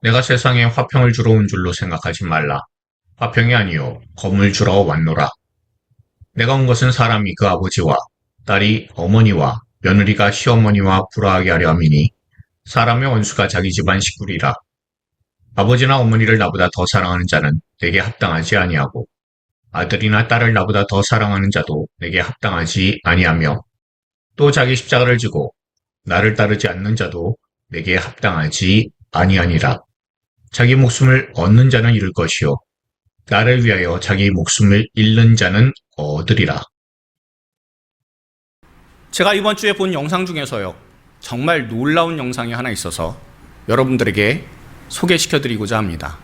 내가 세상에 화평을 주러 온 줄로 생각하지 말라. 화평이 아니요 검을 주러 왔노라. 내가 온 것은 사람이 그 아버지와 딸이 어머니와 며느리가 시어머니와 불화하게 하려 함이니 사람의 원수가 자기 집안 식구리라. 아버지나 어머니를 나보다 더 사랑하는 자는 내게 합당하지 아니하고 아들이나 딸을 나보다 더 사랑하는 자도 내게 합당하지 아니하며 또 자기 십자가를 지고 나를 따르지 않는 자도 내게 합당하지 아니하니라. 자기 목숨을 얻는 자는 잃을 것이요 나를 위하여 자기 목숨을 잃는 자는 얻으리라. 제가 이번 주에 본 영상 중에서요, 정말 놀라운 영상이 하나 있어서 여러분들에게 소개시켜드리고자 합니다.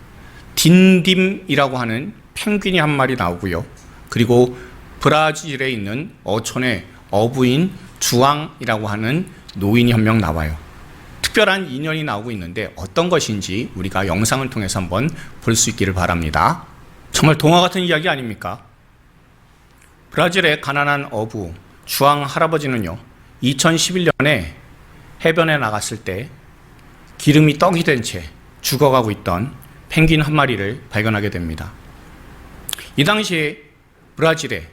딘딤이라고 하는 펭귄이 한 마리 나오고요. 그리고 브라질에 있는 어촌의 어부인 주앙이라고 하는 노인이 한 명 나와요. 특별한 인연이 나오고 있는데 어떤 것인지 우리가 영상을 통해서 한번 볼 수 있기를 바랍니다. 정말 동화 같은 이야기 아닙니까? 브라질의 가난한 어부 주앙 할아버지는요, 2011년에 해변에 나갔을 때 기름이 떡이 된 채 죽어가고 있던 펭귄 한 마리를 발견하게 됩니다. 이 당시에 브라질의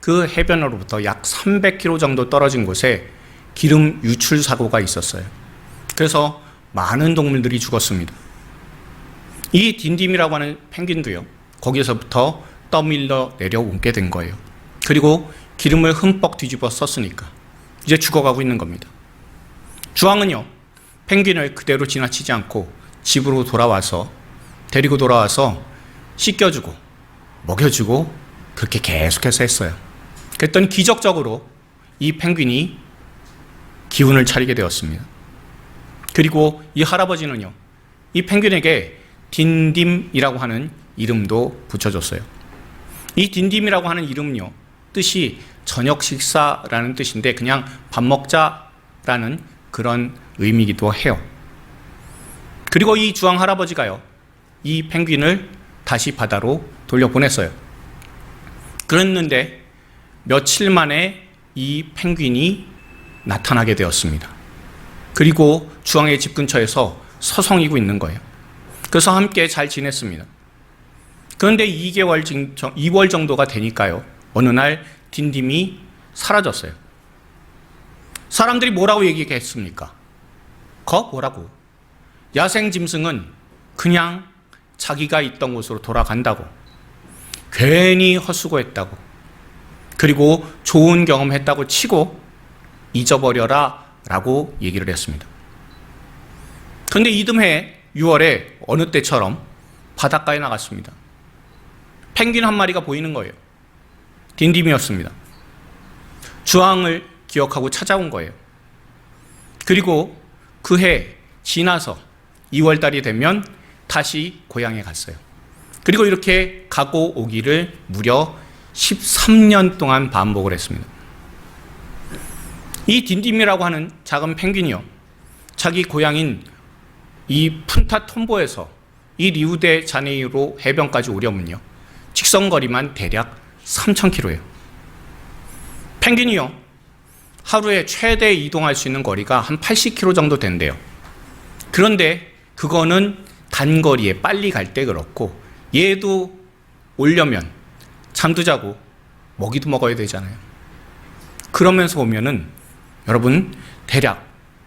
그 해변으로부터 약 300km 정도 떨어진 곳에 기름 유출 사고가 있었어요. 그래서 많은 동물들이 죽었습니다. 이 딘딤이라고 하는 펭귄도요, 거기서부터 떠밀려 내려오게 된 거예요. 그리고 기름을 흠뻑 뒤집어 썼으니까 이제 죽어가고 있는 겁니다. 주왕은요, 펭귄을 그대로 지나치지 않고 집으로 데리고 돌아와서 씻겨주고 먹여주고 그렇게 계속해서 했어요. 그랬더니 기적적으로 이 펭귄이 기운을 차리게 되었습니다. 그리고 이 할아버지는요, 이 펭귄에게 딘딤이라고 하는 이름도 붙여줬어요. 이 딘딤이라고 하는 이름은요, 뜻이 저녁 식사라는 뜻인데 그냥 밥 먹자라는 그런 의미이기도 해요. 그리고 이 주황 할아버지가요, 이 펭귄을 다시 바다로 돌려보냈어요. 그랬는데 며칠 만에 이 펭귄이 나타나게 되었습니다. 그리고 주황의 집 근처에서 서성이고 있는 거예요. 그래서 함께 잘 지냈습니다. 그런데 2월 정도가 되니까요, 어느 날 딘딤이 사라졌어요. 사람들이 뭐라고 얘기했습니까? 뭐라고? 야생 짐승은 그냥 자기가 있던 곳으로 돌아간다고, 괜히 헛수고했다고, 그리고 좋은 경험했다고 치고 잊어버려라 라고 얘기를 했습니다. 그런데 이듬해 6월에 어느 때처럼 바닷가에 나갔습니다. 펭귄 한 마리가 보이는 거예요. 딘딤이었습니다. 주황을 기억하고 찾아온 거예요. 그리고 그 해 지나서 2월달이 되면 다시 고향에 갔어요. 그리고 이렇게 가고 오기를 무려 13년 동안 반복을 했습니다. 이 딘딤이라고 하는 작은 펭귄이요, 자기 고향인 이 푼타 톰보에서 이 리우데 자네이루 해변까지 오려면요, 직선거리만 대략 3,000km예요. 펭귄이요, 하루에 최대 이동할 수 있는 거리가 한 80km 정도 된대요. 그런데 그거는 단거리에 빨리 갈 때 그렇고, 얘도 오려면 잠도 자고 먹이도 먹어야 되잖아요. 그러면서 오면은 여러분 대략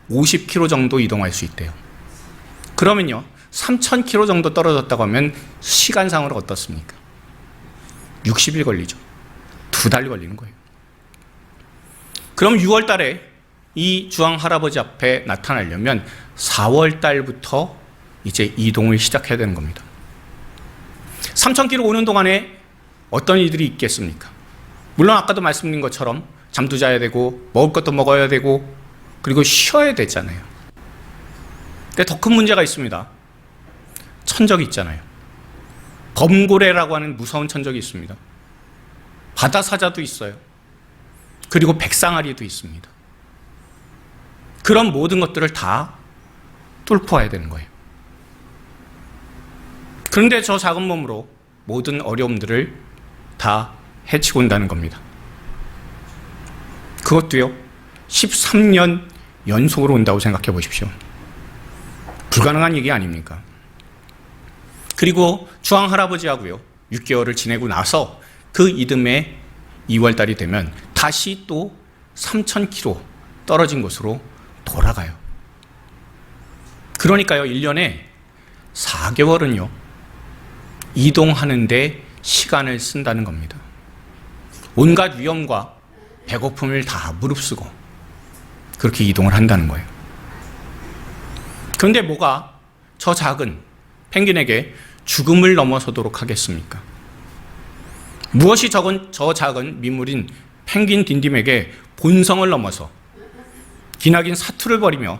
50km 정도 이동할 수 있대요. 그러면요, 3,000km 정도 떨어졌다고 하면 시간상으로 어떻습니까? 60일 걸리죠. 2달 걸리는 거예요. 그럼 6월 달에 이 주황 할아버지 앞에 나타나려면 4월 달부터 이제 이동을 시작해야 되는 겁니다. 3,000km 오는 동안에 어떤 일들이 있겠습니까? 물론 아까도 말씀드린 것처럼 잠도 자야 되고 먹을 것도 먹어야 되고 그리고 쉬어야 되잖아요. 근데 더 큰 문제가 있습니다. 천적이 있잖아요. 범고래라고 하는 무서운 천적이 있습니다. 바다사자도 있어요. 그리고 백상아리도 있습니다. 그런 모든 것들을 다 뚫어야 되는 거예요. 그런데 저 작은 몸으로 모든 어려움들을 다 헤치고 온다는 겁니다. 그것도요, 13년 연속으로 온다고 생각해 보십시오. 불가능한 얘기 아닙니까? 그리고 주황 할아버지하고요 6개월을 지내고 나서 그 이듬해 2월달이 되면 다시 또 3,000km 떨어진 곳으로 돌아가요. 그러니까요 1년에 4개월은요 이동하는데 시간을 쓴다는 겁니다. 온갖 위험과 배고픔을 다 무릅쓰고 그렇게 이동을 한다는 거예요. 그런데 뭐가 저 작은 펭귄에게 죽음을 넘어서도록 하겠습니까? 무엇이 저 작은 민물인 펭귄 딘딤에게 본성을 넘어서 기나긴 사투를 벌이며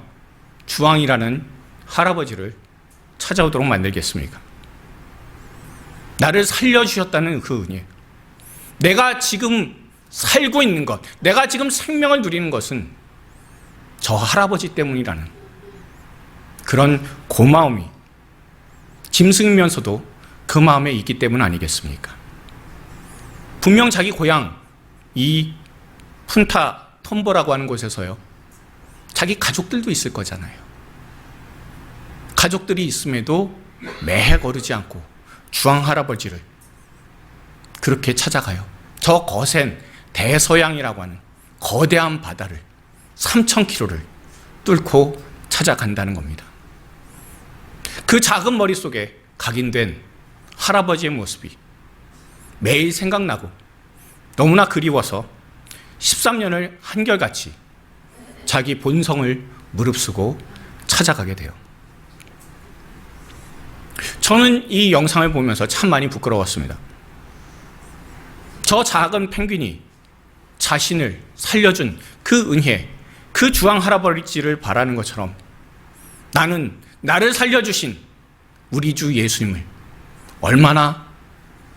주왕이라는 할아버지를 찾아오도록 만들겠습니까? 나를 살려주셨다는 그 은혜, 내가 지금 살고 있는 것, 내가 지금 생명을 누리는 것은 저 할아버지 때문이라는 그런 고마움이 짐승이면서도 그 마음에 있기 때문 아니겠습니까? 분명 자기 고향 이 푼타 톰보라고 하는 곳에서요 자기 가족들도 있을 거잖아요. 가족들이 있음에도 매해 거르지 않고 주황 할아버지를 그렇게 찾아가요. 저 거센 대서양이라고 하는 거대한 바다를 3,000km를 뚫고 찾아간다는 겁니다. 그 작은 머릿속에 각인된 할아버지의 모습이 매일 생각나고 너무나 그리워서 13년을 한결같이 자기 본성을 무릅쓰고 찾아가게 돼요. 저는 이 영상을 보면서 참 많이 부끄러웠습니다. 저 작은 펭귄이 자신을 살려준 그 은혜, 그 주황 할아버지를 바라는 것처럼 나는 나를 살려주신 우리 주 예수님을 얼마나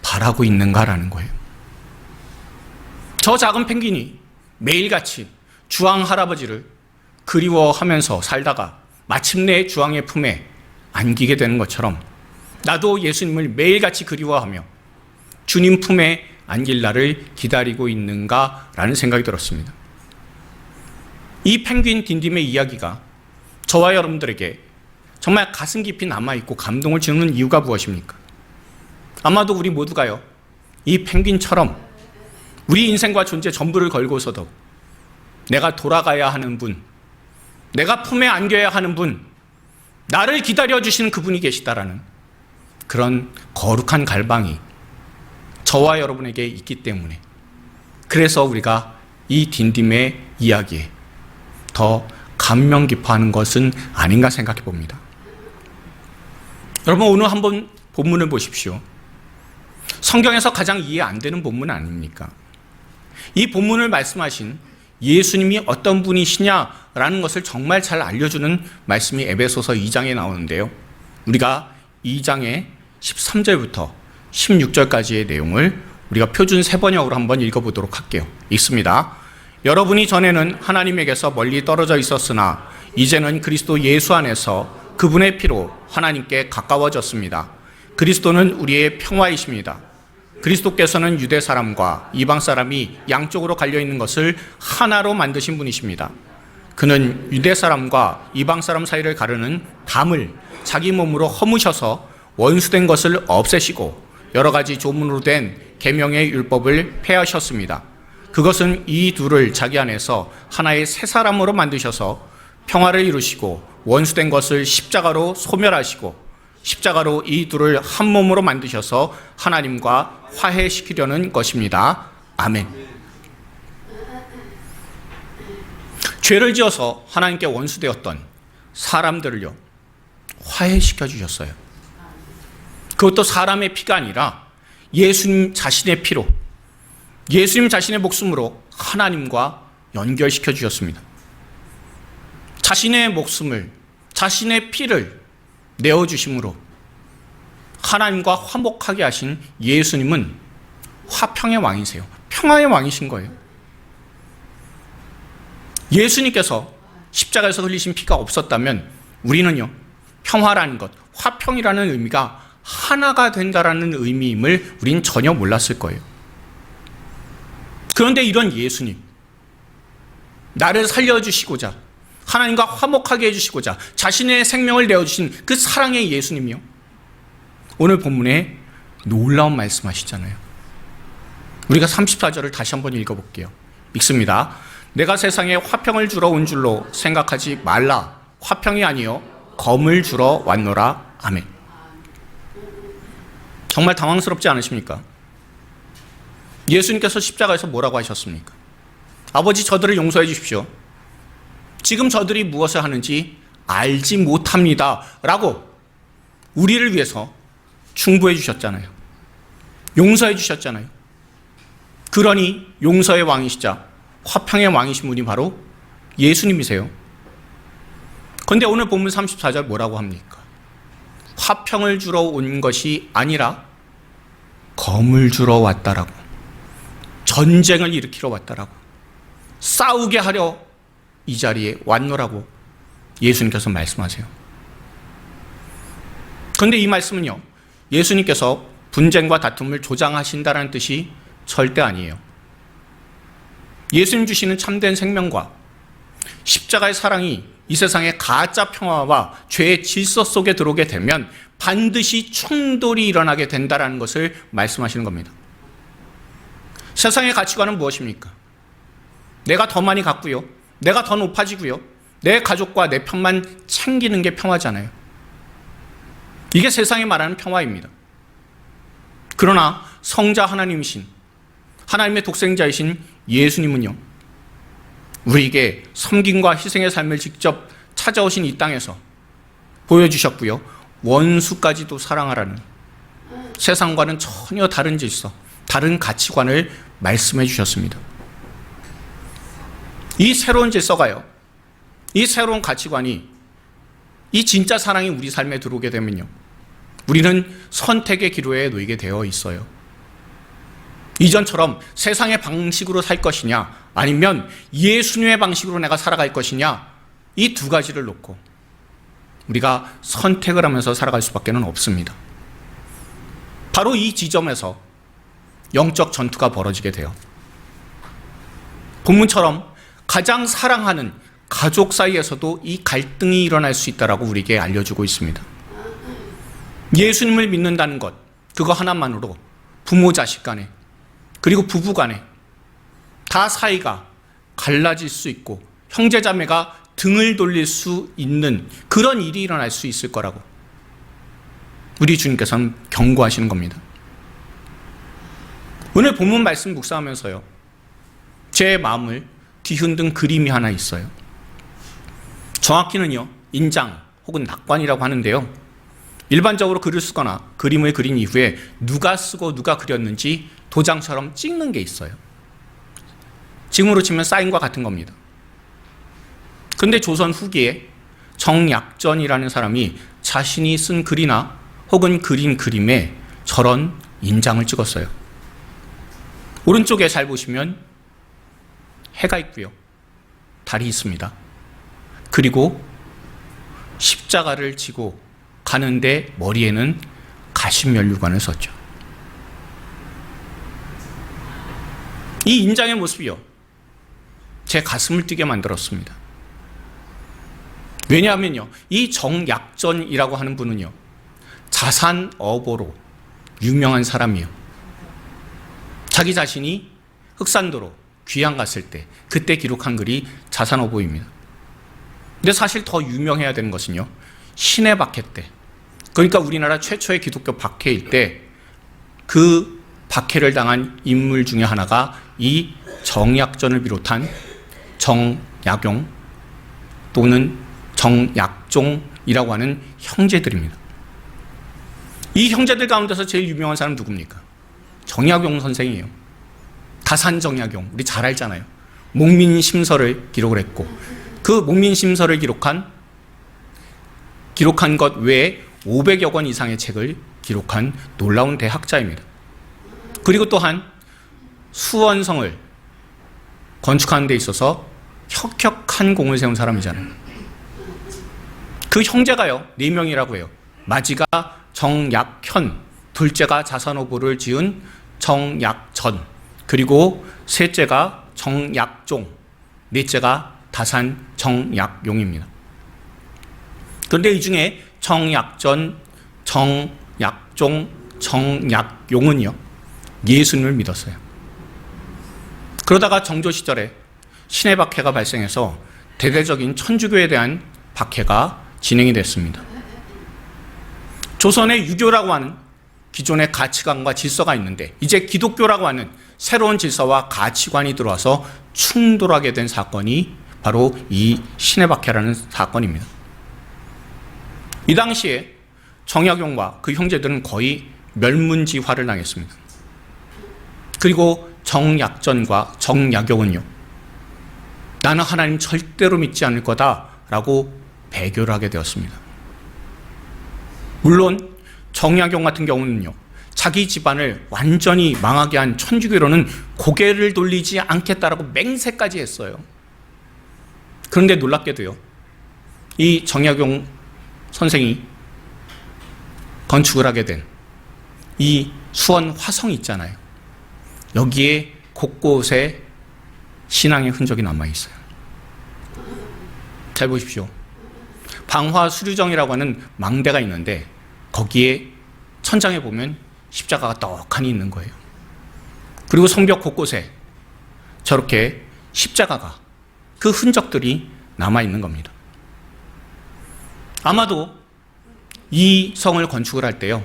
바라고 있는가라는 거예요. 저 작은 펭귄이 매일같이 주황 할아버지를 그리워하면서 살다가 마침내 주황의 품에 안기게 되는 것처럼 나도 예수님을 매일같이 그리워하며 주님 품에 안길 날을 기다리고 있는가라는 생각이 들었습니다. 이 펭귄 딘딤의 이야기가 저와 여러분들에게 정말 가슴 깊이 남아있고 감동을 주는 이유가 무엇입니까? 아마도 우리 모두가요 이 펭귄처럼 우리 인생과 존재 전부를 걸고서도 내가 돌아가야 하는 분, 내가 품에 안겨야 하는 분, 나를 기다려주시는 그분이 계시다라는 그런 거룩한 갈망이 저와 여러분에게 있기 때문에 그래서 우리가 이 딘딤의 이야기에 더 감명 깊어하는 것은 아닌가 생각해 봅니다. 여러분 오늘 한번 본문을 보십시오. 성경에서 가장 이해 안 되는 본문 아닙니까? 이 본문을 말씀하신 예수님이 어떤 분이시냐라는 것을 정말 잘 알려주는 말씀이 에베소서 2장에 나오는데요. 우리가 2장의 13절부터 16절까지의 내용을 우리가 표준 세번역으로 한번 읽어보도록 할게요. 읽습니다. 여러분이 전에는 하나님에게서 멀리 떨어져 있었으나 이제는 그리스도 예수 안에서 그분의 피로 하나님께 가까워졌습니다. 그리스도는 우리의 평화이십니다. 그리스도께서는 유대 사람과 이방 사람이 양쪽으로 갈려 있는 것을 하나로 만드신 분이십니다. 그는 유대 사람과 이방 사람 사이를 가르는 담을 자기 몸으로 허무셔서 원수된 것을 없애시고 여러 가지 조문으로 된 계명의 율법을 폐하셨습니다. 그것은 이 둘을 자기 안에서 하나의 새 사람으로 만드셔서 평화를 이루시고 원수된 것을 십자가로 소멸하시고 십자가로 이 둘을 한 몸으로 만드셔서 하나님과 화해시키려는 것입니다. 아멘. 죄를 지어서 하나님께 원수되었던 사람들을요 화해시켜 주셨어요. 그것도 사람의 피가 아니라 예수님 자신의 피로, 예수님 자신의 목숨으로 하나님과 연결시켜 주셨습니다. 자신의 목숨을, 자신의 피를 내어주심으로 하나님과 화목하게 하신 예수님은 화평의 왕이세요. 평화의 왕이신 거예요. 예수님께서 십자가에서 흘리신 피가 없었다면 우리는요 평화라는 것, 화평이라는 의미가 하나가 된다라는 의미임을 우린 전혀 몰랐을 거예요. 그런데 이런 예수님, 나를 살려주시고자 하나님과 화목하게 해주시고자 자신의 생명을 내어주신 그 사랑의 예수님이요 오늘 본문에 놀라운 말씀하시잖아요. 우리가 34절을 다시 한번 읽어볼게요. 읽습니다. 내가 세상에 화평을 주러 온 줄로 생각하지 말라. 화평이 아니요 검을 주러 왔노라. 아멘. 정말 당황스럽지 않으십니까? 예수님께서 십자가에서 뭐라고 하셨습니까? 아버지, 저들을 용서해 주십시오. 지금 저들이 무엇을 하는지 알지 못합니다. 라고 우리를 위해서 충고해 주셨잖아요. 용서해 주셨잖아요. 그러니 용서의 왕이시자 화평의 왕이신 분이 바로 예수님이세요. 그런데 오늘 본문 34절 뭐라고 합니까? 화평을 주러 온 것이 아니라 검을 주러 왔다라고, 전쟁을 일으키러 왔다라고, 싸우게 하려 이 자리에 왔노라고 예수님께서 말씀하세요. 그런데 이 말씀은요, 예수님께서 분쟁과 다툼을 조장하신다는 뜻이 절대 아니에요. 예수님 주시는 참된 생명과 십자가의 사랑이 이 세상의 가짜 평화와 죄의 질서 속에 들어오게 되면 반드시 충돌이 일어나게 된다는 것을 말씀하시는 겁니다. 세상의 가치관은 무엇입니까? 내가 더 많이 갖고요, 내가 더 높아지고요, 내 가족과 내 편만 챙기는 게 평화잖아요. 이게 세상이 말하는 평화입니다. 그러나 성자 하나님이신, 하나님의 독생자이신 예수님은요, 우리에게 섬김과 희생의 삶을 직접 찾아오신 이 땅에서 보여주셨고요, 원수까지도 사랑하라는 세상과는 전혀 다른 질서, 다른 가치관을 말씀해 주셨습니다. 이 새로운 질서가요, 이 새로운 가치관이, 이 진짜 사랑이 우리 삶에 들어오게 되면요, 우리는 선택의 기로에 놓이게 되어 있어요. 이전처럼 세상의 방식으로 살 것이냐, 아니면 예수님의 방식으로 내가 살아갈 것이냐, 이 두 가지를 놓고 우리가 선택을 하면서 살아갈 수밖에 없습니다. 바로 이 지점에서 영적 전투가 벌어지게 돼요. 본문처럼 가장 사랑하는 가족 사이에서도 이 갈등이 일어날 수 있다고 우리에게 알려주고 있습니다. 예수님을 믿는다는 것, 그거 하나만으로 부모 자식 간에, 그리고 부부 간에 다 사이가 갈라질 수 있고 형제 자매가 등을 돌릴 수 있는 그런 일이 일어날 수 있을 거라고 우리 주님께서는 경고하시는 겁니다. 오늘 본문 말씀 묵상하면서요, 제 마음을 뒤흔든 그림이 하나 있어요. 정확히는요, 인장 혹은 낙관이라고 하는데요, 일반적으로 글을 쓰거나 그림을 그린 이후에 누가 쓰고 누가 그렸는지 도장처럼 찍는 게 있어요. 지금으로 치면 사인과 같은 겁니다. 그런데 조선 후기에 정약전이라는 사람이 자신이 쓴 글이나 혹은 그린 그림에 저런 인장을 찍었어요. 오른쪽에 잘 보시면 해가 있고요, 달이 있습니다. 그리고 십자가를 지고 가는데 머리에는 가십면류관을 썼죠. 이 인장의 모습이요, 제 가슴을 뛰게 만들었습니다. 왜냐하면요, 이 정약전이라고 하는 분은요, 자산어보로 유명한 사람이에요. 자기 자신이 흑산도로 귀양 갔을 때 그때 기록한 글이 자산어보입니다. 근데 사실 더 유명해야 되는 것은요, 신의 박해 때, 그러니까 우리나라 최초의 기독교 박해일 때 그 박해를 당한 인물 중에 하나가 이 정약전을 비롯한 정약용 또는 정약종이라고 하는 형제들입니다. 이 형제들 가운데서 제일 유명한 사람 누굽니까? 정약용 선생이에요. 다산정약용, 우리 잘 알잖아요. 목민심서를 기록을 했고, 그 목민심서를 기록한 것 외에 500여 권 이상의 책을 기록한 놀라운 대학자입니다. 그리고 또한 수원성을 건축하는 데 있어서 혁혁한 공을 세운 사람이잖아요. 그 형제가요, 4명이라고 해요. 마지가 정약현, 둘째가 자산오보를 지은 정약전, 그리고 셋째가 정약종, 넷째가 다산 정약용입니다. 그런데 이 중에 정약전, 정약종 정약종, 정약용은요, 예수님을 믿었어요. 그러다가 정조 시절에 신해 박해가 발생해서 대대적인 천주교에 대한 박해가 진행이 됐습니다. 조선의 유교라고 하는 기존의 가치관과 질서가 있는데 이제 기독교라고 하는 새로운 질서와 가치관이 들어와서 충돌하게 된 사건이 바로 이 신해 박해라는 사건입니다. 이 당시에 정약용과 그 형제들은 거의 멸문지화를 당했습니다. 그리고 정약전과 정약용은요, 나는 하나님 절대로 믿지 않을 거다라고 배교를 하게 되었습니다. 물론 정약용 같은 경우는요, 자기 집안을 완전히 망하게 한 천주교로는 고개를 돌리지 않겠다라고 맹세까지 했어요. 그런데 놀랍게도요, 이 정약용 선생이 건축을 하게 된 이 수원 화성이 있잖아요. 여기에 곳곳에 신앙의 흔적이 남아있어요. 잘 보십시오. 방화수류정이라고 하는 망대가 있는데 거기에 천장에 보면 십자가가 떡하니 있는 거예요. 그리고 성벽 곳곳에 저렇게 십자가가, 그 흔적들이 남아있는 겁니다. 아마도 이 성을 건축을 할 때요,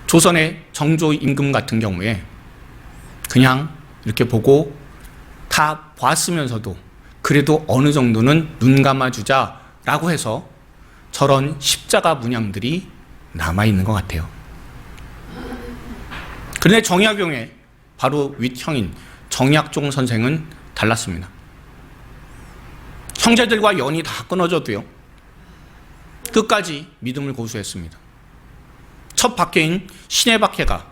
조선의 정조 임금 같은 경우에 그냥 이렇게 보고 다 봤으면서도 그래도 어느 정도는 눈 감아주자라고 해서 저런 십자가 문양들이 남아있는 것 같아요. 그런데 정약용의 바로 윗형인 정약종 선생은 달랐습니다. 형제들과 연이 다 끊어져도요, 끝까지 믿음을 고수했습니다. 첫 박해인 신해 박해가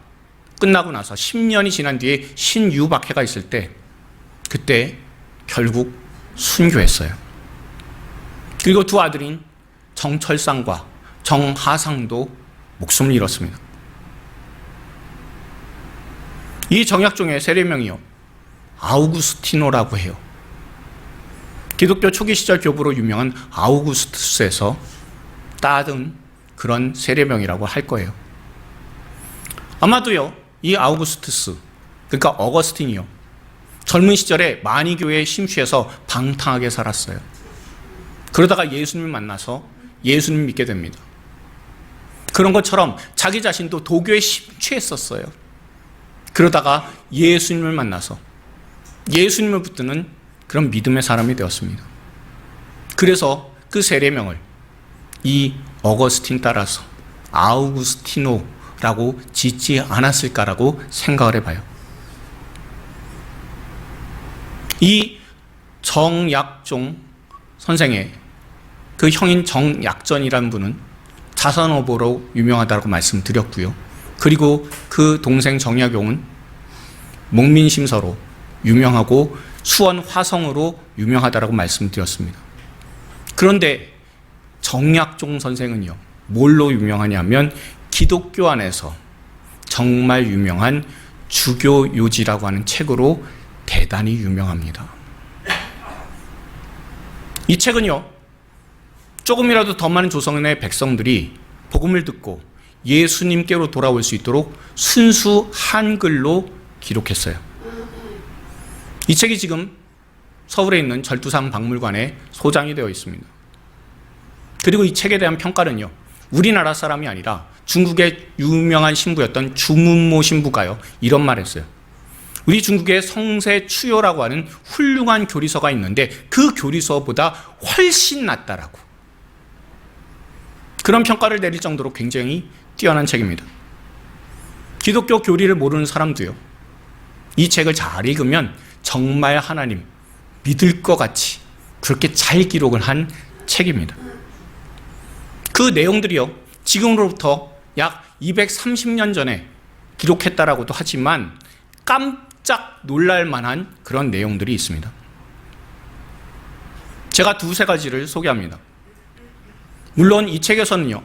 끝나고 나서 10년이 지난 뒤에 신유 박해가 있을 때, 그때 결국 순교했어요. 그리고 두 아들인 정철상과 정하상도 목숨을 잃었습니다. 이 정약종의 세례명이요, 아우구스티노라고 해요. 기독교 초기 시절 교부로 유명한 아우구스투스에서 따든 그런 세례명이라고 할 거예요. 아마도요, 이 아우구스투스, 그러니까 어거스틴이요, 젊은 시절에 마니교회에 심취해서 방탕하게 살았어요. 그러다가 예수님을 만나서 예수님 믿게 됩니다. 그런 것처럼 자기 자신도 도교에 심취했었어요. 그러다가 예수님을 만나서 예수님을 붙드는 그런 믿음의 사람이 되었습니다. 그래서 그 세례명을 이 어거스틴 따라서 아우구스티노라고 짓지 않았을까라고 생각을 해봐요. 이 정약종 선생의 그 형인 정약전이라는 분은 자선어보로 유명하다고 말씀드렸고요. 그리고 그 동생 정약용은 목민심서로 유명하고 수원 화성으로 유명하다고 말씀드렸습니다. 그런데 정약종 선생은요, 뭘로 유명하냐면 기독교 안에서 정말 유명한 주교요지라고 하는 책으로 대단히 유명합니다. 이 책은요, 조금이라도 더 많은 조선의 백성들이 복음을 듣고 예수님께로 돌아올 수 있도록 순수 한글로 기록했어요. 이 책이 지금 서울에 있는 절두산 박물관에 소장이 되어 있습니다. 그리고 이 책에 대한 평가는요, 우리나라 사람이 아니라 중국의 유명한 신부였던 주문모 신부가요, 이런 말을 했어요. 우리 중국에 성세 추요라고 하는 훌륭한 교리서가 있는데 그 교리서보다 훨씬 낫다라고, 그런 평가를 내릴 정도로 굉장히 뛰어난 책입니다. 기독교 교리를 모르는 사람도요, 이 책을 잘 읽으면 정말 하나님 믿을 것 같이 그렇게 잘 기록을 한 책입니다. 그 내용들이요, 지금으로부터 약 230년 전에 기록했다라고도 하지만 깜짝 놀랄 만한 그런 내용들이 있습니다. 제가 두세 가지를 소개합니다. 물론 이 책에서는요,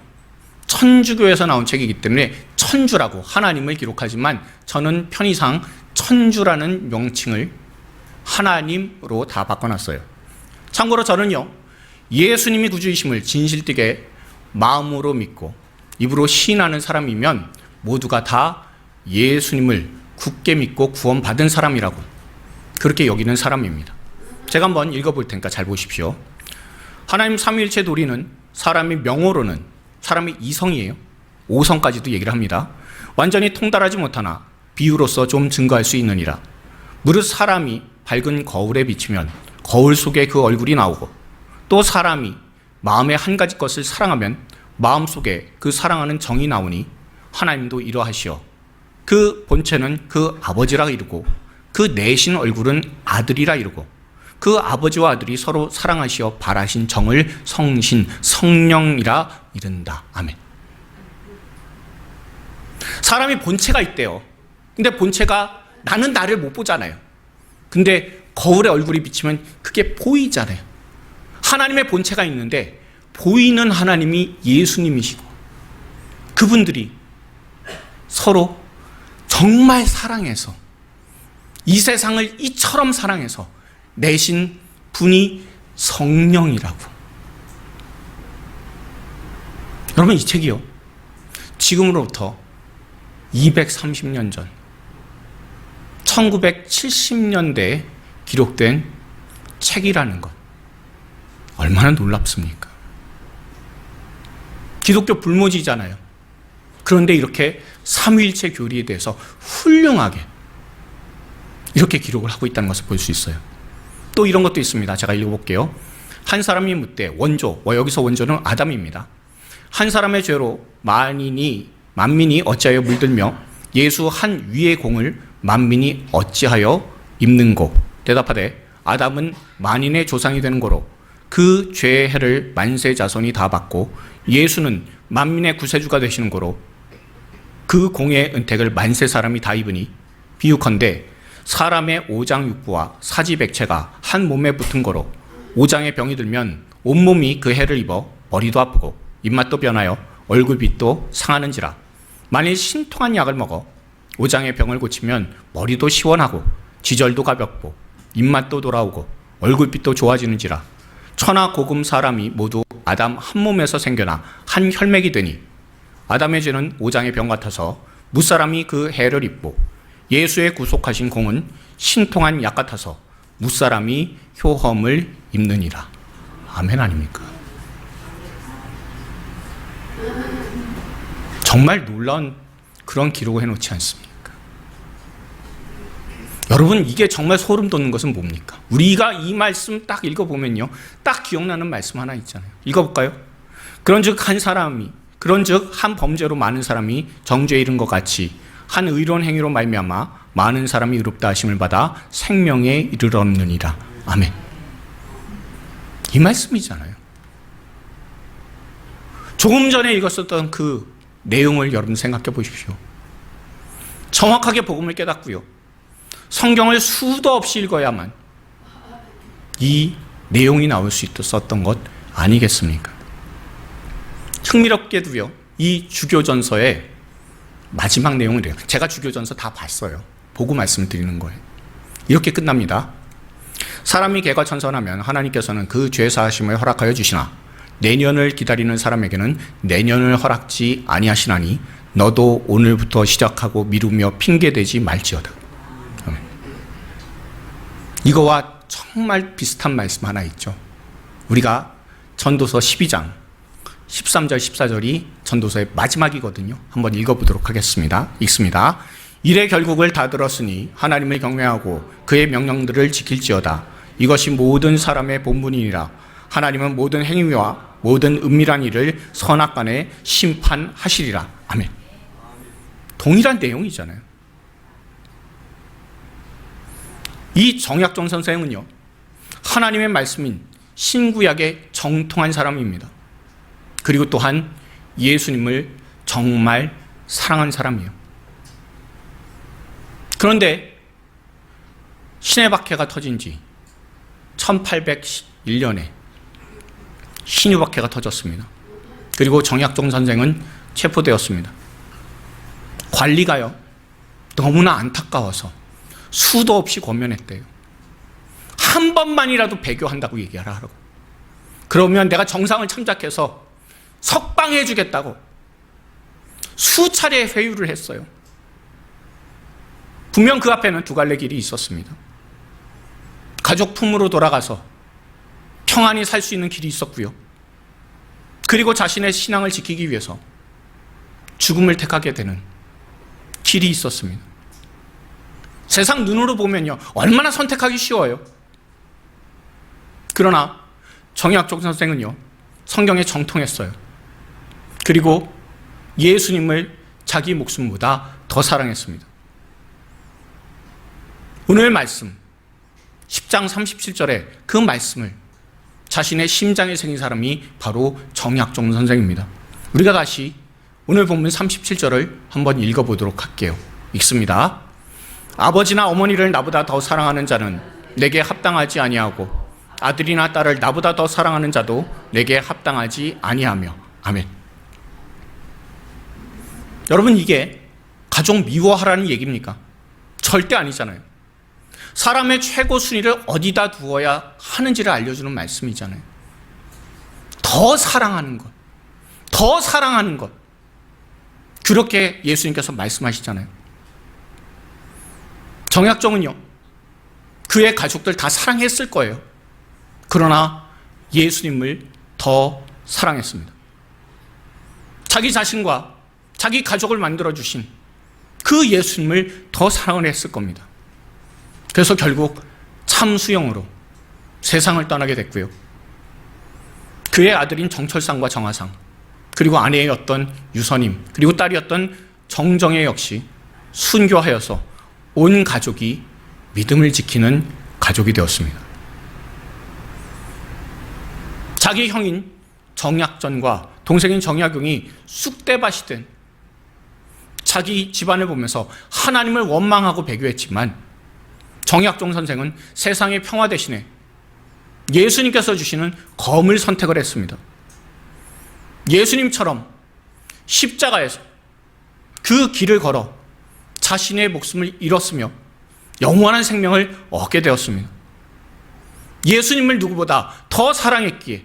천주교에서 나온 책이기 때문에 천주라고 하나님을 기록하지만 저는 편의상 천주라는 명칭을 하나님으로 다 바꿔놨어요. 참고로 저는요, 예수님이 구주이심을 진실되게 마음으로 믿고 입으로 시인하는 사람이면 모두가 다 예수님을 굳게 믿고 구원받은 사람이라고 그렇게 여기는 사람입니다. 제가 한번 읽어볼 테니까 잘 보십시오. 하나님 삼위일체 도리는 사람이 명호로는 사람이 이성이에요. 5성까지도 얘기를 합니다. 완전히 통달하지 못하나 비유로서 좀 증거할 수 있느니라. 무릇 사람이 밝은 거울에 비치면 거울 속에 그 얼굴이 나오고 또 사람이 마음의 한 가지 것을 사랑하면 마음 속에 그 사랑하는 정이 나오니 하나님도 이러하시어 그 본체는 그 아버지라 이르고 그 내신 얼굴은 아들이라 이르고 그 아버지와 아들이 서로 사랑하시어 바라신 정을 성신 성령이라 이른다. 아멘. 사람이 본체가 있대요. 근데 본체가 나는 나를 못 보잖아요. 근데 거울에 얼굴이 비치면 그게 보이잖아요. 하나님의 본체가 있는데 보이는 하나님이 예수님이시고 그분들이 서로 정말 사랑해서 이 세상을 이처럼 사랑해서 내신 분이 성령이라고. 여러분, 이 책이요, 지금으로부터 230년 전 1970년대에 기록된 책이라는 것 얼마나 놀랍습니까? 기독교 불모지잖아요. 그런데 이렇게 삼위일체 교리에 대해서 훌륭하게 이렇게 기록을 하고 있다는 것을 볼 수 있어요. 또 이런 것도 있습니다. 제가 읽어볼게요. 한 사람이 묻되 원조, 여기서 원조는 아담입니다. 한 사람의 죄로 만민이 어찌하여 물들며 예수 한 위의 공을 만민이 어찌하여 입는고? 대답하되 아담은 만인의 조상이 되는 거로 그 죄의 해를 만세 자손이 다 받고 예수는 만민의 구세주가 되시는 거로 그 공의 은택을 만세 사람이 다 입으니 비유컨대 사람의 오장육부와 사지백체가 한 몸에 붙은 거로 오장에 병이 들면 온몸이 그 해를 입어 머리도 아프고 입맛도 변하여 얼굴빛도 상하는지라. 만일 신통한 약을 먹어 오장의 병을 고치면 머리도 시원하고 지절도 가볍고 입맛도 돌아오고 얼굴빛도 좋아지는지라. 천하 고금 사람이 모두 아담 한 몸에서 생겨나 한 혈맥이 되니 아담의 죄는 오장의 병 같아서 무사람이 그 해를 입고 예수의 구속하신 공은 신통한 약 같아서 무사람이 효험을 입느니라. 아멘 아닙니까? 정말 놀라운 그런 기록을 해놓지 않습니까? 여러분, 이게 정말 소름 돋는 것은 뭡니까? 우리가 이 말씀 딱 읽어보면요, 딱 기억나는 말씀 하나 있잖아요. 읽어볼까요? 그런즉 한 범죄로 많은 사람이 정죄에 이른 것 같이 한 의로운 행위로 말미암아 많은 사람이 의롭다 하심을 받아 생명에 이르렀느니라. 아멘. 이 말씀이잖아요. 조금 전에 읽었었던 그 내용을 여러분 생각해 보십시오. 정확하게 복음을 깨닫고요, 성경을 수도 없이 읽어야만 이 내용이 나올 수 있었던 것 아니겠습니까? 흥미롭게도요, 이 주교전서의 마지막 내용이래요. 제가 주교전서 다 봤어요. 보고 말씀을 드리는 거예요. 이렇게 끝납니다. 사람이 개과천선하면 하나님께서는 그 죄 사하심을 허락하여 주시나 내년을 기다리는 사람에게는 내년을 허락지 아니하시나니 너도 오늘부터 시작하고 미루며 핑계대지 말지어다. 이거와 정말 비슷한 말씀 하나 있죠. 우리가 전도서 12장 13절 14절이 전도서의 마지막이거든요. 한번 읽어보도록 하겠습니다. 읽습니다. 이래 결국을 다 들었으니 하나님을 경외하고 그의 명령들을 지킬지어다. 이것이 모든 사람의 본분이니라. 하나님은 모든 행위와 모든 은밀한 일을 선악간에 심판하시리라. 아멘. 동일한 내용이잖아요. 이 정약종 선생은요, 하나님의 말씀인 신구약의 정통한 사람입니다. 그리고 또한 예수님을 정말 사랑한 사람이에요. 그런데 신의 박해가 터진 지 1801년에 신유 박해가 터졌습니다. 그리고 정약종 선생은 체포되었습니다. 관리가요, 너무나 안타까워서 수도 없이 권면했대요. 한 번만이라도 배교한다고 얘기하라고. 그러면 내가 정상을 참작해서 석방해 주겠다고 수차례 회유를 했어요. 분명 그 앞에는 두 갈래 길이 있었습니다. 가족 품으로 돌아가서 평안히 살 수 있는 길이 있었고요. 그리고 자신의 신앙을 지키기 위해서 죽음을 택하게 되는 길이 있었습니다. 세상 눈으로 보면요, 얼마나 선택하기 쉬워요. 그러나 정약종 선생은요, 성경에 정통했어요. 그리고 예수님을 자기 목숨보다 더 사랑했습니다. 오늘 말씀 10장 37절에 그 말씀을 자신의 심장에 새긴 사람이 바로 정약종 선생입니다. 우리가 다시 오늘 본문 37절을 한번 읽어보도록 할게요. 읽습니다. 아버지나 어머니를 나보다 더 사랑하는 자는 내게 합당하지 아니하고 아들이나 딸을 나보다 더 사랑하는 자도 내게 합당하지 아니하며. 아멘. 여러분, 이게 가족 미워하라는 얘기입니까? 절대 아니잖아요. 사람의 최고 순위를 어디다 두어야 하는지를 알려주는 말씀이잖아요. 더 사랑하는 것, 더 사랑하는 것. 그렇게 예수님께서 말씀하시잖아요. 정약종은요, 그의 가족들 다 사랑했을 거예요. 그러나 예수님을 더 사랑했습니다. 자기 자신과 자기 가족을 만들어주신 그 예수님을 더 사랑을 했을 겁니다. 그래서 결국 참수형으로 세상을 떠나게 됐고요. 그의 아들인 정철상과 정하상, 그리고 아내였던 유선임, 그리고 딸이었던 정정혜 역시 순교하여서 온 가족이 믿음을 지키는 가족이 되었습니다. 자기 형인 정약전과 동생인 정약용이 쑥대밭이 된 자기 집안을 보면서 하나님을 원망하고 배교했지만 정약종 선생은 세상의 평화 대신에 예수님께서 주시는 검을 선택을 했습니다. 예수님처럼 십자가에서 그 길을 걸어 자신의 목숨을 잃었으며 영원한 생명을 얻게 되었습니다. 예수님을 누구보다 더 사랑했기에,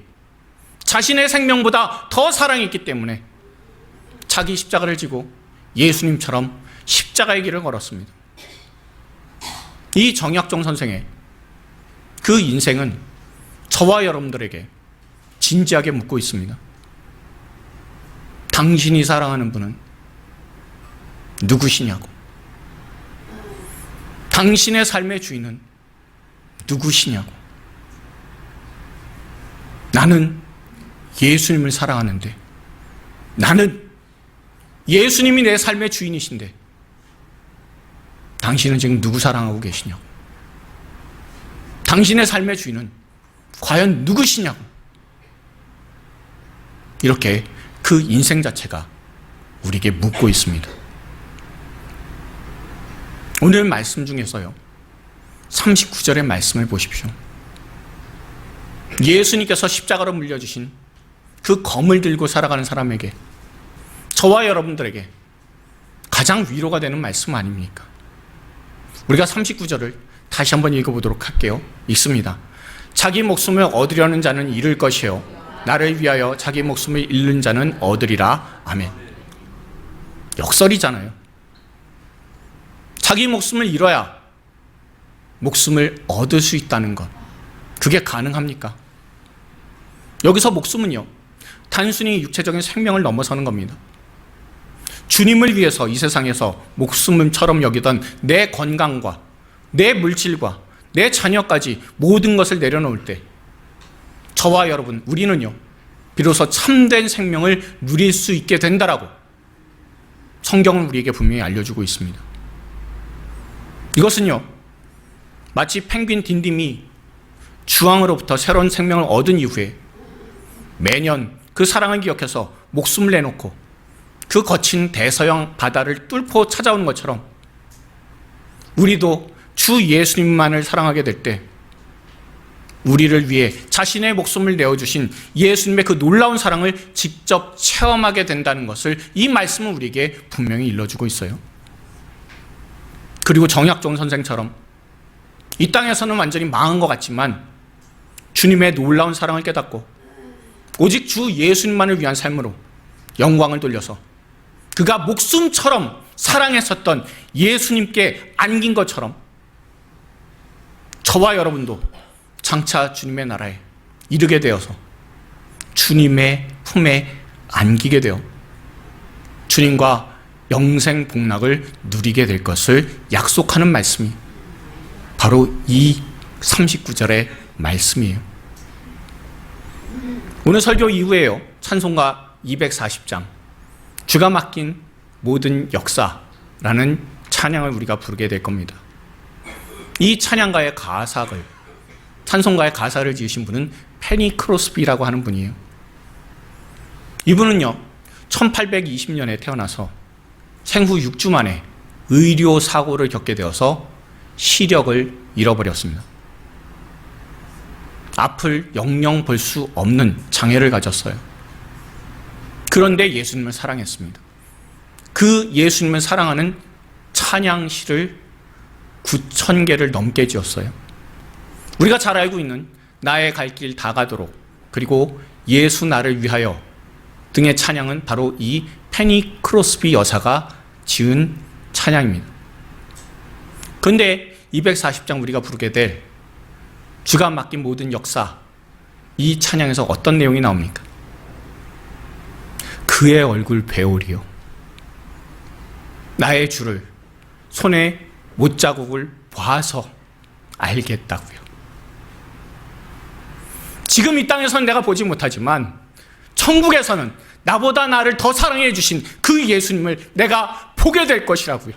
자신의 생명보다 더 사랑했기 때문에 자기 십자가를 지고 예수님처럼 십자가의 길을 걸었습니다. 이 정약종 선생의 그 인생은 저와 여러분들에게 진지하게 묻고 있습니다. 당신이 사랑하는 분은 누구시냐고. 당신의 삶의 주인은 누구시냐고. 나는 예수님을 사랑하는데, 나는 예수님이 내 삶의 주인이신데 당신은 지금 누구 사랑하고 계시냐고. 당신의 삶의 주인은 과연 누구시냐고. 이렇게 그 인생 자체가 우리에게 묻고 있습니다. 오늘 말씀 중에서요, 39절의 말씀을 보십시오. 예수님께서 십자가로 물려주신 그 검을 들고 살아가는 사람에게, 저와 여러분들에게 가장 위로가 되는 말씀 아닙니까? 우리가 39절을 다시 한번 읽어보도록 할게요. 읽습니다. 자기 목숨을 얻으려는 자는 잃을 것이요 나를 위하여 자기 목숨을 잃는 자는 얻으리라. 아멘. 역설이잖아요. 자기 목숨을 잃어야 목숨을 얻을 수 있다는 것, 그게 가능합니까? 여기서 목숨은요, 단순히 육체적인 생명을 넘어서는 겁니다. 주님을 위해서 이 세상에서 목숨처럼 여기던 내 건강과 내 물질과 내 자녀까지 모든 것을 내려놓을 때 저와 여러분, 우리는요, 비로소 참된 생명을 누릴 수 있게 된다라고 성경은 우리에게 분명히 알려주고 있습니다. 이것은요, 마치 펭귄 딘딤이 주왕으로부터 새로운 생명을 얻은 이후에 매년 그 사랑을 기억해서 목숨을 내놓고 그 거친 대서양 바다를 뚫고 찾아오는 것처럼 우리도 주 예수님만을 사랑하게 될 때 우리를 위해 자신의 목숨을 내어주신 예수님의 그 놀라운 사랑을 직접 체험하게 된다는 것을 이 말씀은 우리에게 분명히 일러주고 있어요. 그리고 정약종 선생처럼 이 땅에서는 완전히 망한 것 같지만 주님의 놀라운 사랑을 깨닫고 오직 주 예수님만을 위한 삶으로 영광을 돌려서 그가 목숨처럼 사랑했었던 예수님께 안긴 것처럼 저와 여러분도 장차 주님의 나라에 이르게 되어서 주님의 품에 안기게 되어 주님과 영생 복락을 누리게 될 것을 약속하는 말씀이 바로 이 39절의 말씀이에요. 오늘 설교 이후에요. 찬송가 240장 주가 맡긴 모든 역사라는 찬양을 우리가 부르게 될 겁니다. 이 찬양가의 가사를 찬송가의 가사를 지으신 분은 페니 크로스비라고 하는 분이에요. 이분은요 1820년에 태어나서 생후 6주 만에 의료 사고를 겪게 되어서 시력을 잃어버렸습니다. 앞을 영영 볼 수 없는 장애를 가졌어요. 그런데 예수님을 사랑했습니다. 그 예수님을 사랑하는 찬양시를 9,000개를 넘게 지었어요. 우리가 잘 알고 있는 나의 갈 길 다 가도록 그리고 예수 나를 위하여 등의 찬양은 바로 이 페니 크로스비 여사가 지은 찬양입니다. 그런데 240장 우리가 부르게 될 주가 맡긴 모든 역사 이 찬양에서 어떤 내용이 나옵니까? 그의 얼굴 배울이요 나의 주를 손에 못자국을 봐서 알겠다고요. 지금 이 땅에서는 내가 보지 못하지만 천국에서는 나보다 나를 더 사랑해 주신 그 예수님을 내가 보게 될 것이라고요.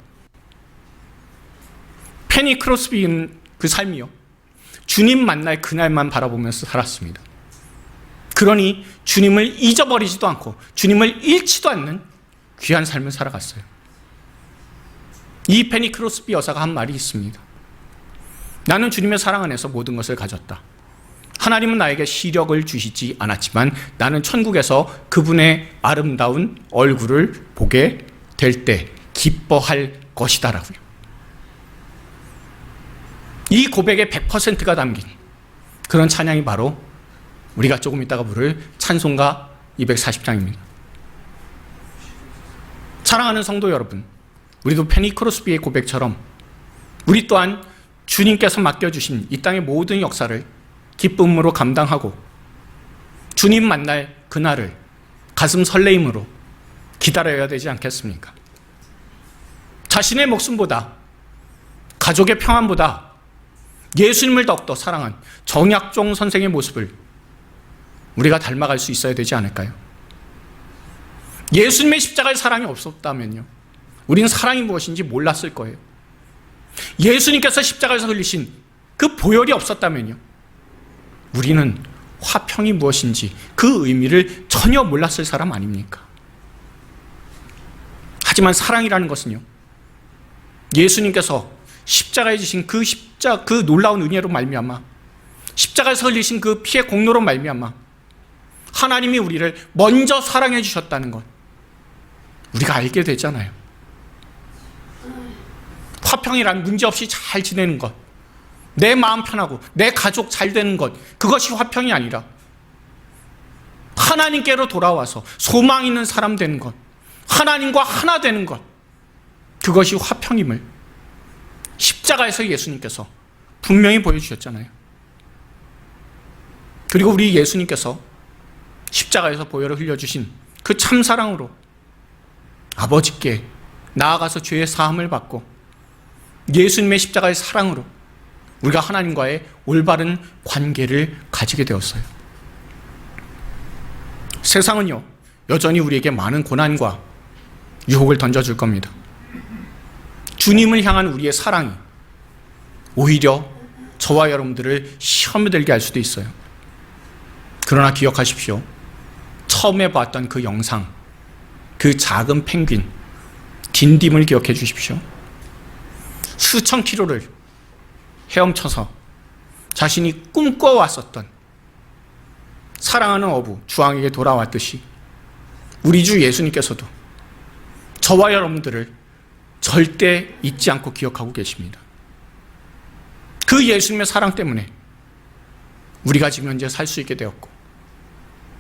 페니 크로스비는 그 삶이요 주님 만날 그날만 바라보면서 살았습니다. 그러니 주님을 잊어버리지도 않고 주님을 잃지도 않는 귀한 삶을 살아갔어요. 이 페니 크로스비 여사가 한 말이 있습니다. 나는 주님의 사랑 안에서 모든 것을 가졌다. 하나님은 나에게 시력을 주시지 않았지만 나는 천국에서 그분의 아름다운 얼굴을 보게 될 때 기뻐할 것이다라고요. 이 고백의 100%가 담긴 그런 찬양이 바로 우리가 조금 이따가 부를 찬송가 240장입니다. 사랑하는 성도 여러분, 우리도 페니 크로스비의 고백처럼 우리 또한 주님께서 맡겨주신 이 땅의 모든 역사를 기쁨으로 감당하고 주님 만날 그날을 가슴 설레임으로 기다려야 되지 않겠습니까? 자신의 목숨보다 가족의 평안보다 예수님을 더욱더 사랑한 정약종 선생의 모습을 우리가 닮아갈 수 있어야 되지 않을까요? 예수님의 십자가의 사랑이 없었다면요 우리는 사랑이 무엇인지 몰랐을 거예요. 예수님께서 십자가에서 흘리신 그 보혈이 없었다면요 우리는 화평이 무엇인지 그 의미를 전혀 몰랐을 사람 아닙니까? 하지만 사랑이라는 것은요 예수님께서 십자가에 지신 그 그 놀라운 은혜로 말미암아 십자가에서 흘리신 그 피의 공로로 말미암아 하나님이 우리를 먼저 사랑해 주셨다는 것 우리가 알게 되잖아요. 화평이란 문제없이 잘 지내는 것, 내 마음 편하고 내 가족 잘 되는 것, 그것이 화평이 아니라 하나님께로 돌아와서 소망 있는 사람 되는 것, 하나님과 하나 되는 것, 그것이 화평임을 십자가에서 예수님께서 분명히 보여주셨잖아요. 그리고 우리 예수님께서 십자가에서 보혈을 흘려주신 그 참사랑으로 아버지께 나아가서 죄의 사함을 받고 예수님의 십자가의 사랑으로 우리가 하나님과의 올바른 관계를 가지게 되었어요. 세상은요 여전히 우리에게 많은 고난과 유혹을 던져줄 겁니다. 주님을 향한 우리의 사랑이 오히려 저와 여러분들을 시험에 들게 할 수도 있어요. 그러나 기억하십시오. 처음에 봤던 그 영상, 그 작은 펭귄 딘딤을 기억해 주십시오. 수천 킬로를 헤엄쳐서 자신이 꿈꿔왔었던 사랑하는 어부 주왕에게 돌아왔듯이 우리 주 예수님께서도 저와 여러분들을 절대 잊지 않고 기억하고 계십니다. 그 예수님의 사랑 때문에 우리가 지금 현재 살 수 있게 되었고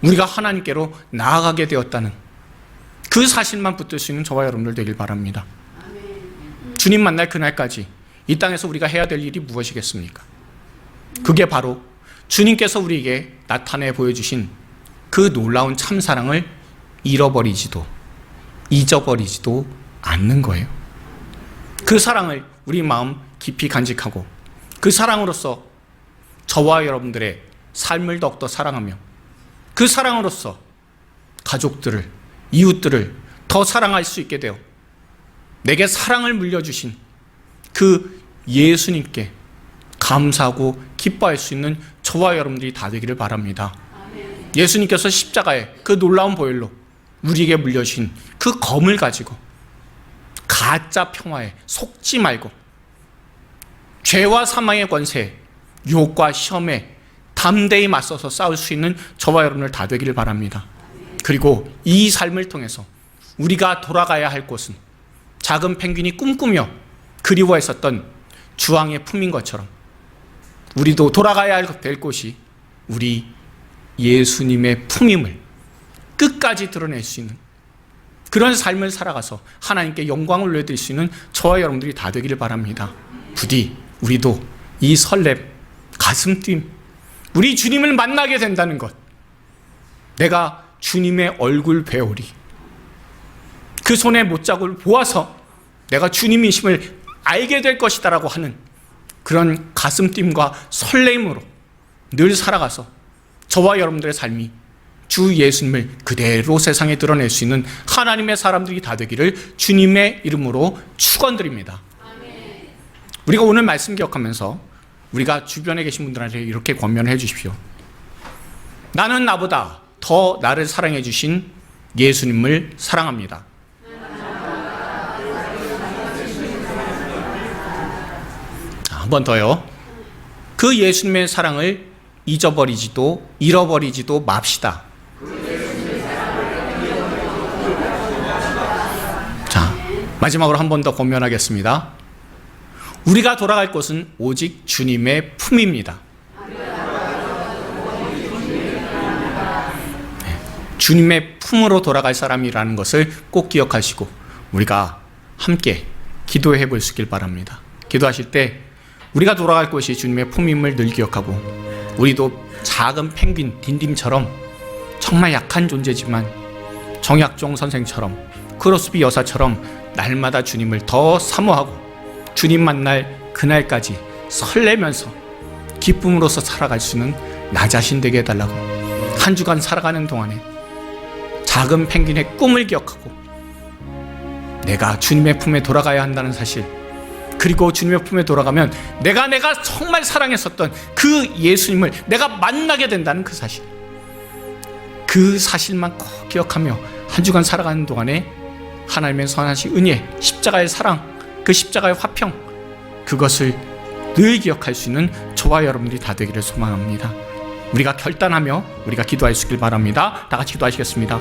우리가 하나님께로 나아가게 되었다는 그 사실만 붙들 수 있는 저와 여러분들 되길 바랍니다. 주님 만날 그날까지 이 땅에서 우리가 해야 될 일이 무엇이겠습니까? 그게 바로 주님께서 우리에게 나타내 보여주신 그 놀라운 참사랑을 잃어버리지도 잊어버리지도 않는 거예요. 그 사랑을 우리 마음 깊이 간직하고 그 사랑으로서 저와 여러분들의 삶을 더욱더 사랑하며 그 사랑으로서 가족들을, 이웃들을 더 사랑할 수 있게 되어 내게 사랑을 물려주신 그 예수님께 감사하고 기뻐할 수 있는 저와 여러분들이 다 되기를 바랍니다. 예수님께서 십자가의 그 놀라운 보혈로 우리에게 물려주신 그 검을 가지고 가짜 평화에 속지 말고 죄와 사망의 권세, 유혹과 시험에 담대히 맞서서 싸울 수 있는 저와 여러분들 다 되기를 바랍니다. 그리고 이 삶을 통해서 우리가 돌아가야 할 곳은 작은 펭귄이 꿈꾸며 그리워했었던 주왕의 품인 것처럼 우리도 돌아가야 될 곳이 우리 예수님의 품임을 끝까지 드러낼 수 있는 그런 삶을 살아가서 하나님께 영광을 올려드릴 수 있는 저와 여러분들이 다 되기를 바랍니다. 부디 우리도 이 설렘, 가슴뛴, 우리 주님을 만나게 된다는 것, 내가 주님의 얼굴 배우리, 그 손의 못자국을 보아서 내가 주님이심을 알게 될 것이다라고 하는 그런 가슴뛴과 설렘으로 늘 살아가서 저와 여러분들의 삶이 주 예수님을 그대로 세상에 드러낼 수 있는 하나님의 사람들이 다 되기를 주님의 이름으로 축원드립니다. 우리가 오늘 말씀 기억하면서 우리가 주변에 계신 분들한테 이렇게 권면해 주십시오. 나는 나보다 더 나를 사랑해 주신 예수님을 사랑합니다. 한 번 더요. 그 예수님의 사랑을 잊어버리지도 잃어버리지도 맙시다. 자, 마지막으로 한 번 더 권면하겠습니다. 우리가 돌아갈 곳은 오직 주님의 품입니다. 주님의 품으로 돌아갈 사람이라는 것을 꼭 기억하시고 우리가 함께 기도해 볼 수 있길 바랍니다. 기도하실 때 우리가 돌아갈 곳이 주님의 품임을 늘 기억하고 우리도 작은 펭귄 딘딤처럼 정말 약한 존재지만 정약종 선생처럼 크로스비 여사처럼 날마다 주님을 더 사모하고 주님 만날 그날까지 설레면서 기쁨으로써 살아갈 수 있는 나 자신 되게 해달라고 한 주간 살아가는 동안에 작은 펭귄의 꿈을 기억하고 내가 주님의 품에 돌아가야 한다는 사실, 그리고 주님의 품에 돌아가면 내가 정말 사랑했었던 그 예수님을 내가 만나게 된다는 그 사실, 그 사실만 꼭 기억하며 한 주간 살아가는 동안에 하나님의 선하신 은혜, 십자가의 사랑, 그 십자가의 화평, 그것을 늘 기억할 수 있는 저와 여러분들이 다 되기를 소망합니다. 우리가 결단하며 우리가 기도할 수 있길 바랍니다. 다 같이 기도하시겠습니다.